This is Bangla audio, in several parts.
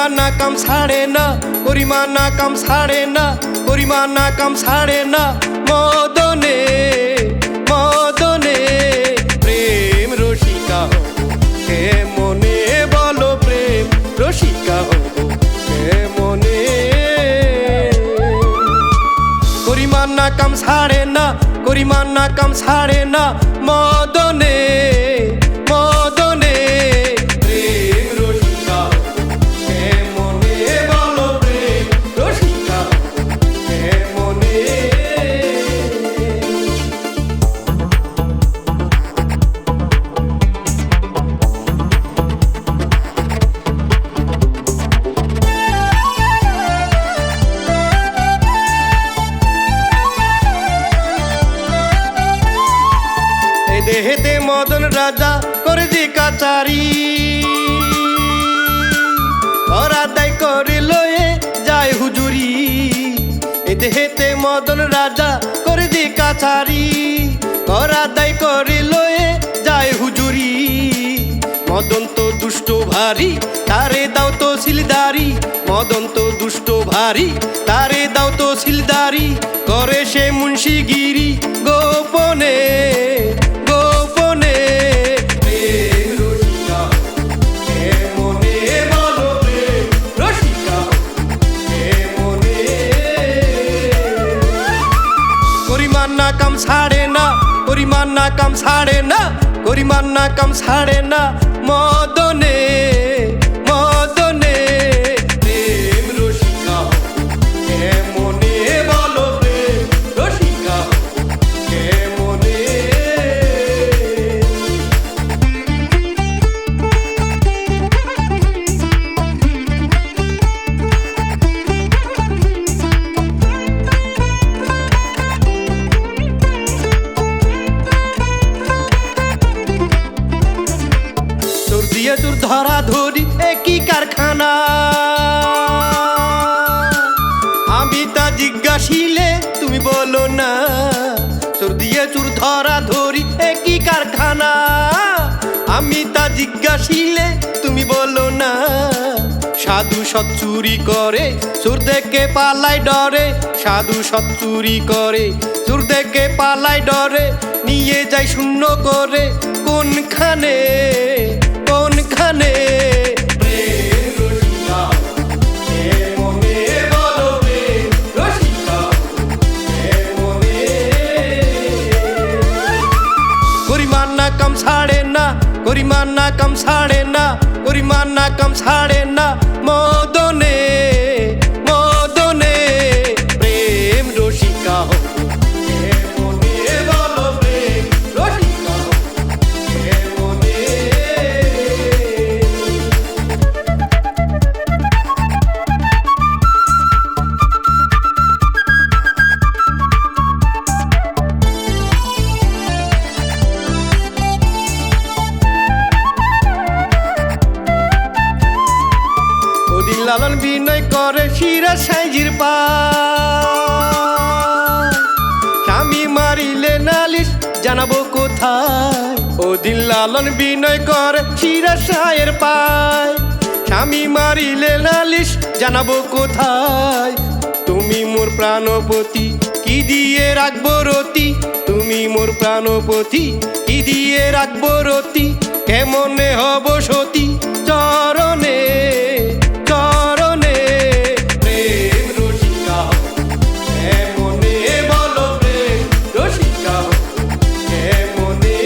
করিমানা কাম ছাড়ে না, করিমানা কাম ছাড়ে না, করিমানা কাম ছাড়ে না। মদনে মদনে প্রেম রসিকা কে মনে বলো, প্রেম রসিকা কে মনে। করিমানা কাম ছাড়ে না, করিমানা কাম ছাড়ে না। মদনে মদনে প্রেম রসিকা কে মনে বলো, প্রেম রসিকা কে মনে। দেহেতে মদন রাজা করে যে কাচারি, অরাদাই করে লয়ে যায় হুজুরি। এ দেহেতে মদন রাজা করে যে কাচারি, অরাদাই করে লয়ে যায় হুজুরি। মদন তো দুষ্ট ভারী, তারে দাও তো সিলদারি। মদন তো দুষ্ট ভারী, তারে দাও তো সিলদারি। করে সে মুন্সিগিরি গোপনে গোপনে। প্রেম রসিকা কে মনে বলো, প্রেম রসিকা কে মনে। করিমানা কাম ছাড়ে না, করিমানা কাম ছাড়ে না, করিমানা কাম ছাড়ে না। মদনে মদনে প্রেম রসিকা কে মনে বলো, প্রেম রসিকা কে মনে। তোর দিয়ে তোর ধরা ধরি একই কারখানা। আমি তা জিজ্ঞাসিলে তুমি বলো না। তোর দিয়ে চুর ধরা ধরি একই কারখানা। আমি তা জিজ্ঞাসিলে তুমি বলো না। সাধু সৎ চুরি করে, চোর দেখে পালাই ডরে। সাধু সৎ চুরি করে, চোর দেখে পালাই ডরে। নিয়ে যায় শূন্য করে কোনখানে কোনখানে। প্রেম রসিকা কে মনে বলো, প্রেম রসিকা কে মনে। করিমানা কাম ছাড়ে না, করিমানা কাম ছাড়ে না, করিমানা কাম ছাড়ে না। মদনে মদনে প্রেম রসিকা কে মনে বলো, প্রেম রসিকা কে মনে। ওদিন লালন বিনয় করে শিরা সাইজির পা। স্বামী মারিলে নালিশ জানাবো কোথায়। ওদিন লালন বিনয় করে শিরা সায়ের পায়। স্বামী মারিলে নালিশ জানাবো কোথায়। তুমি মোর প্রাণপতি কি দিয়ে রাখবো রতি। তুমি মোর প্রাণপতি কি দিয়ে রাখবো রতি। কেমনে হব সতী চরণে চরণে। প্রেম রসিকা কে মনে বলো, প্রেম রসিকা কে মনে।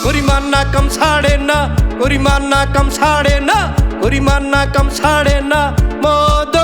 করিমানা কাম ছাড়ে না, করিমানা কাম ছাড়ে না, করিমানা কাম ছাড়ে না। মদ